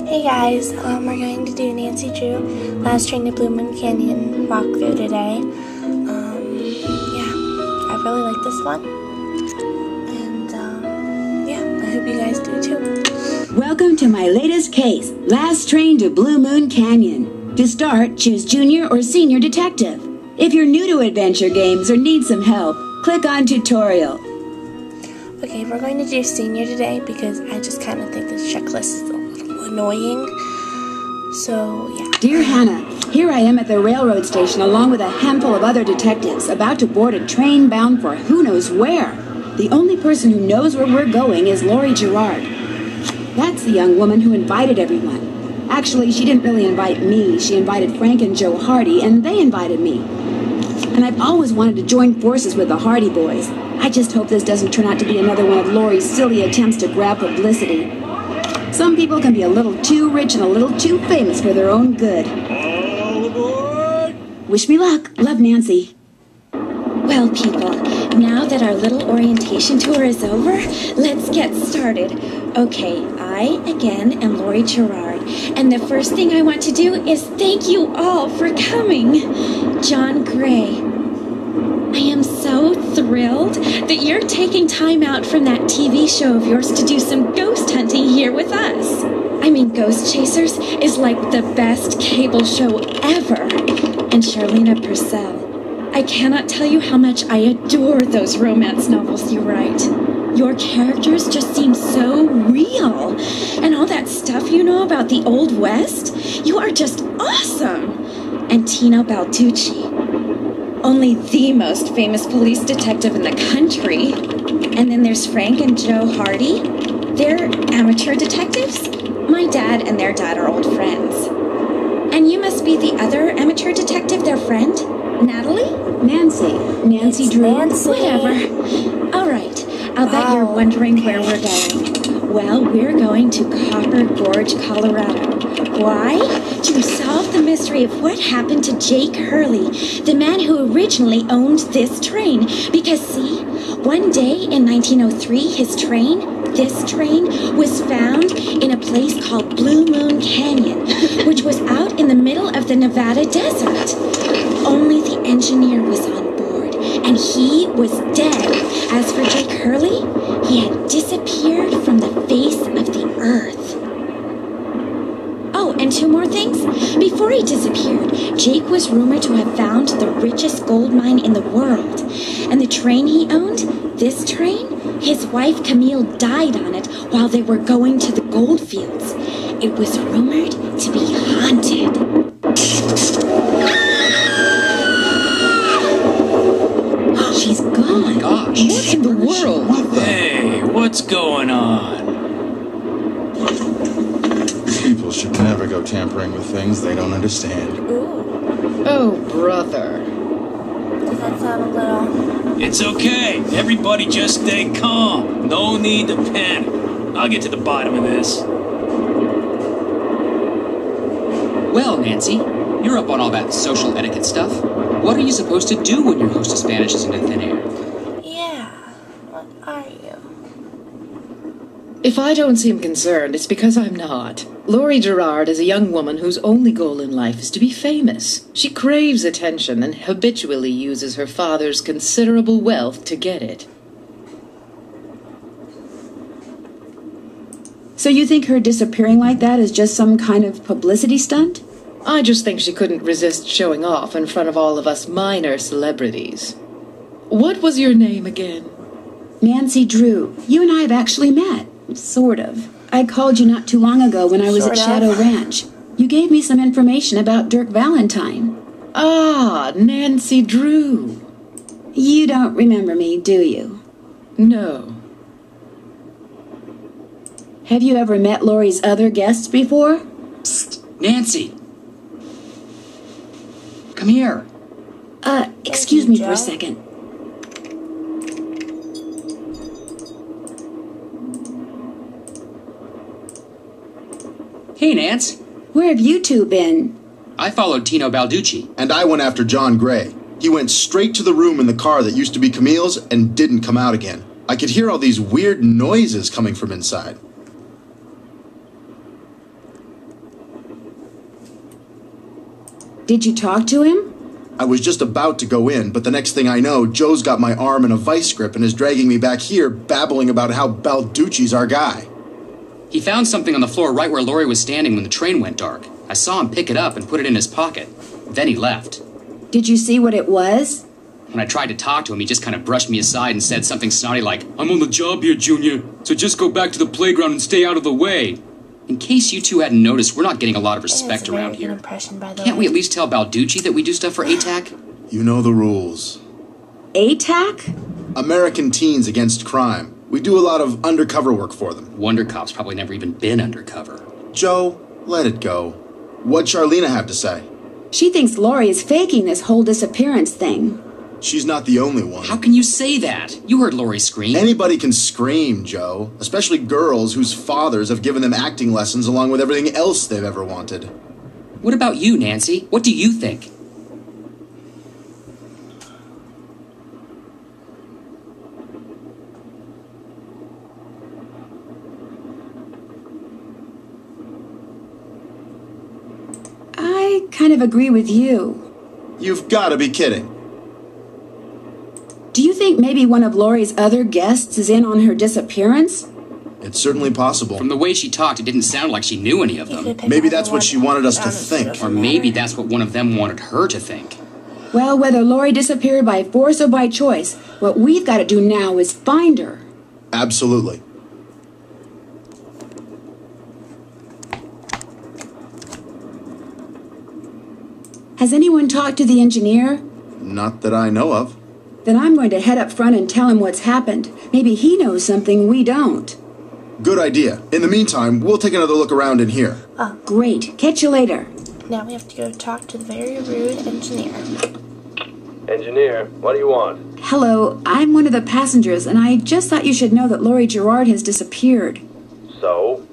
Hey guys, we're going to do Nancy Drew Last Train to Blue Moon Canyon walkthrough today. Yeah, I really like this one, and yeah, I hope you guys do too. Welcome to my latest case, Last Train to Blue Moon Canyon. To start, choose Junior or Senior Detective. If you're new to adventure games or need some help, click on Tutorial. Okay, we're going to do Senior today because I just kind of think this checklist is a little annoying. So, yeah. Dear Hannah, here I am at the railroad station along with a handful of other detectives about to board a train bound for who knows where. The only person who knows where we're going is Lori Gerard. That's the young woman who invited everyone. Actually, she didn't really invite me. She invited Frank and Joe Hardy, and they invited me. And I've always wanted to join forces with the Hardy boys. I just hope this doesn't turn out to be another one of Lori's silly attempts to grab publicity. Some people can be a little too rich and a little too famous for their own good. All aboard! Wish me luck. Love, Nancy. Well, people, now that our little orientation tour is over, let's get started. Okay, I, again, am Lori Gerard, and the first thing I want to do is thank you all for coming. John Gray, I am so thrilled that you're taking time out from that TV show of yours to do some ghost hunting here with us. I mean, Ghost Chasers is like the best cable show ever. And Charleena Purcel, I cannot tell you how much I adore those romance novels you write. Your characters just seem so real. And all that stuff you know about the Old West, you are just awesome. And Tino Balducci, only the most famous police detective in the country. And then there's Frank and Joe Hardy. They're amateur detectives. My dad and their dad are old friends. And you must be the other amateur detective, their friend, Natalie? Nancy Drew. Nancy. Whatever. All right. I'll bet you're wondering where we're going. Well, we're going to Copper Gorge, Colorado. Why? To solve the mystery of what happened to Jake Hurley, the man who originally owned this train. Because, see, one day in 1903, this train, was found in a place called Blue Moon Canyon, which was out in the middle of the Nevada desert. Only the engineer was on board, and he was dead. As for Jake Hurley, he had disappeared from the face of the earth. Oh, and two more things. Before he disappeared, Jake was rumored to have found the richest gold mine in the world. And the train he owned, this train, his wife Camille died on it while they were going to the gold fields. It was rumored to be haunted. She's gone. Oh my gosh. What in the world? Hey, what's going on? People should never go tampering with things they don't understand. Ooh, Oh, brother. does that sound a little... It's okay. Everybody just stay calm. No need to panic. I'll get to the bottom of this. Well, Nancy, you're up on all that social etiquette stuff. What are you supposed to do when your hostess vanishes into thin air? Yeah, what are you? If I don't seem concerned, it's because I'm not. Lori Gerard is a young woman whose only goal in life is to be famous. She craves attention and habitually uses her father's considerable wealth to get it. So you think her disappearing like that is just some kind of publicity stunt? I just think she couldn't resist showing off in front of all of us minor celebrities. What was your name again? Nancy Drew. You and I have actually met. Sort of. I called you not too long ago when I was at Shadow Ranch. You gave me some information about Dirk Valentine. Ah, Nancy Drew. You don't remember me, do you? No. Have you ever met Lori's other guests before? Psst, Nancy! Come here. Excuse me for a second. Hey, Nance. Where have you two been? I followed Tino Balducci. And I went after John Gray. He went straight to the room in the car that used to be Camille's and didn't come out again. I could hear all these weird noises coming from inside. Did you talk to him? I was just about to go in, but the next thing I know, Joe's got my arm in a vice grip and is dragging me back here, babbling about how Balducci's our guy. He found something on the floor right where Laurie was standing when the train went dark. I saw him pick it up and put it in his pocket. Then he left. Did you see what it was? When I tried to talk to him, he just kind of brushed me aside and said something snotty like, "I'm on the job here, Junior, so just go back to the playground and stay out of the way." In case you two hadn't noticed, we're not getting a lot of respect around here. Impression, by the Can't way. we at least tell Balducci that we do stuff for ATAC? You know the rules. ATAC? American Teens Against Crime. We do a lot of undercover work for them. Wonder Cop's probably never even been undercover. Joe, let it go. What'd Charleena have to say? She thinks Laurie is faking this whole disappearance thing. She's not the only one. How can you say that? You heard Laurie scream. Anybody can scream, Joe. Especially girls whose fathers have given them acting lessons along with everything else they've ever wanted. What about you, Nancy? What do you think? I kind of agree with you. You've got to be kidding. Do you think maybe one of Laurie's other guests is in on her disappearance? It's certainly possible. From the way she talked, it didn't sound like she knew any of You them. could pick Maybe either that's what one. she wanted us to Honestly, think. doesn't Or maybe matter. that's what one of them wanted her to think. Well, whether Laurie disappeared by force or by choice, what we've got to do now is find her. Absolutely. Has anyone talked to the engineer? Not that I know of. Then I'm going to head up front and tell him what's happened. Maybe he knows something we don't. Good idea. In the meantime, we'll take another look around in here. Great. Catch you later. Now we have to go talk to the very rude engineer. Engineer, what do you want? Hello, I'm one of the passengers, and I just thought you should know that Laurie Gerard has disappeared. So?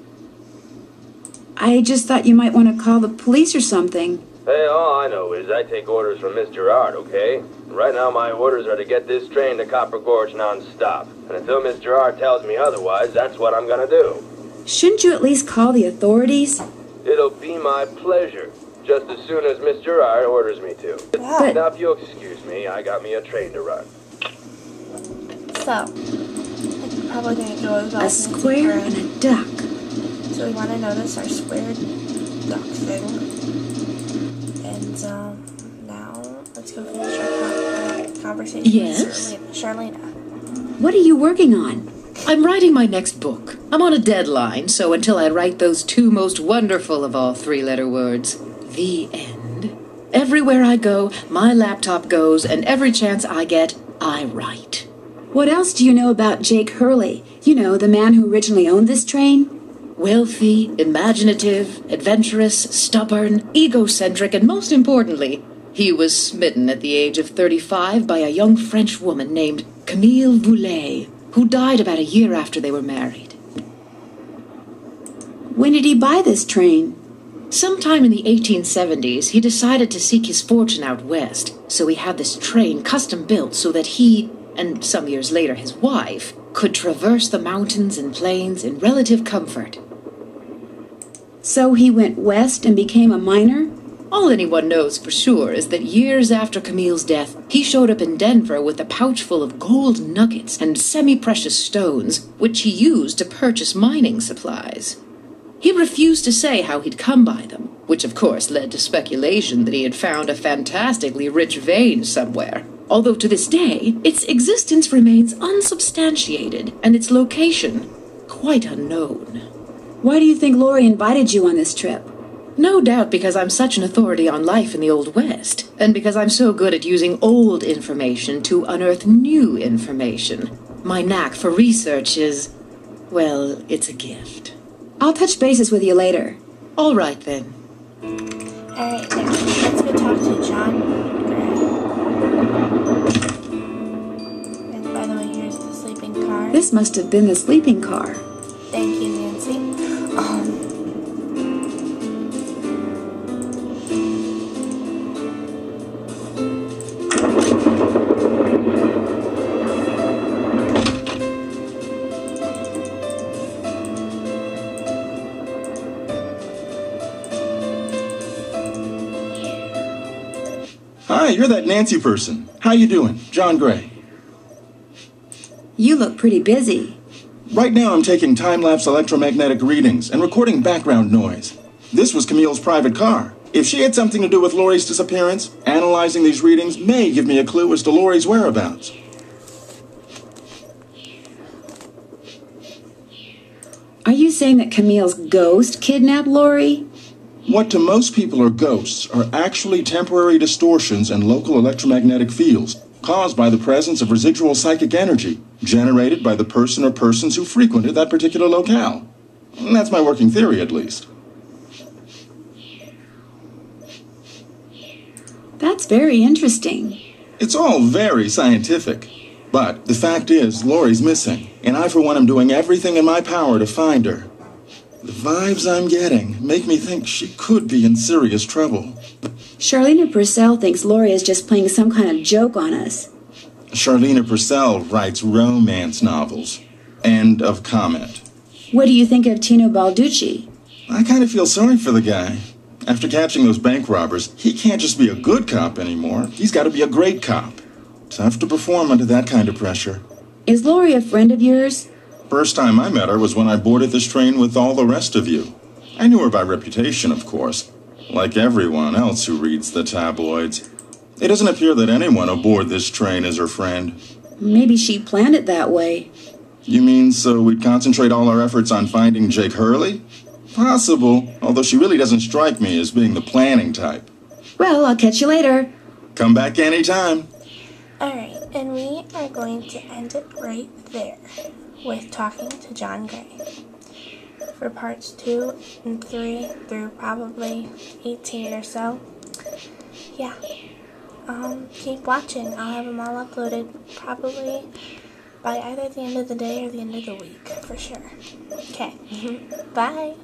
I just thought you might want to call the police or something. Hey, all I know is I take orders from Miss Gerard, okay? Right now my orders are to get this train to Copper Gorge non-stop. And until Miss Gerard tells me otherwise, that's what I'm gonna do. Shouldn't you at least call the authorities? It'll be my pleasure, just as soon as Miss Gerard orders me to. But- Now, if you'll excuse me, I got me a train to run. So, I'm probably going to go over A square and a duck. So we want to notice our squared duck thing. And now let's go finish our conversation Yes? with Charleena. What are you working on? I'm writing my next book. I'm on a deadline, so until I write those two most wonderful of all three-letter words, the end. Everywhere I go, my laptop goes, and every chance I get, I write. What else do you know about Jake Hurley? You know, the man who originally owned this train? Wealthy, imaginative, adventurous, stubborn, egocentric, and most importantly, he was smitten at the age of 35 by a young French woman named Camille Boulet, who died about a year after they were married. When did he buy this train? Sometime in the 1870s, he decided to seek his fortune out west, so he had this train custom built so that he, and some years later his wife, could traverse the mountains and plains in relative comfort. So he went west and became a miner? All anyone knows for sure is that years after Camille's death, he showed up in Denver with a pouch full of gold nuggets and semi-precious stones, which he used to purchase mining supplies. He refused to say how he'd come by them, which of course led to speculation that he had found a fantastically rich vein somewhere. Although to this day, its existence remains unsubstantiated and its location quite unknown. Why do you think Laurie invited you on this trip? No doubt because I'm such an authority on life in the Old West, and because I'm so good at using old information to unearth new information. My knack for research is, well, it's a gift. I'll touch bases with you later. All right, then. Alright, now let's go talk to John Gray. And by the way, here's the sleeping car. This must have been the sleeping car. Thank you, Nancy. Hi, you're that Nancy person. How you doing? John Gray. You look pretty busy. Right now I'm taking time-lapse electromagnetic readings and recording background noise. This was Camille's private car. If she had something to do with Lori's disappearance, analyzing these readings may give me a clue as to Lori's whereabouts. Are you saying that Camille's ghost kidnapped Lori? What to most people are ghosts are actually temporary distortions in local electromagnetic fields caused by the presence of residual psychic energy generated by the person or persons who frequented that particular locale. That's my working theory, at least. That's very interesting. It's all very scientific. But the fact is, Lori's missing, and I, for one, am doing everything in my power to find her. The vibes I'm getting make me think she could be in serious trouble. Charleena Purcel thinks Lori is just playing some kind of joke on us. Charleena Purcel writes romance novels. End of comment. What do you think of Tino Balducci? I kind of feel sorry for the guy. After catching those bank robbers, he can't just be a good cop anymore. He's got to be a great cop. Tough to perform under that kind of pressure. Is Lori a friend of yours? First time I met her was when I boarded this train with all the rest of you. I knew her by reputation, of course, like everyone else who reads the tabloids. It doesn't appear that anyone aboard this train is her friend. Maybe she planned it that way. You mean so we'd concentrate all our efforts on finding Jake Hurley? Possible, although she really doesn't strike me as being the planning type. Well, I'll catch you later. Come back anytime. Alright, and we are going to end it right there with talking to John Gray. For parts 2 and 3 through probably 18 or so. Yeah. Keep watching. I'll have them all uploaded probably by either the end of the day or the end of the week, for sure. Okay. Bye.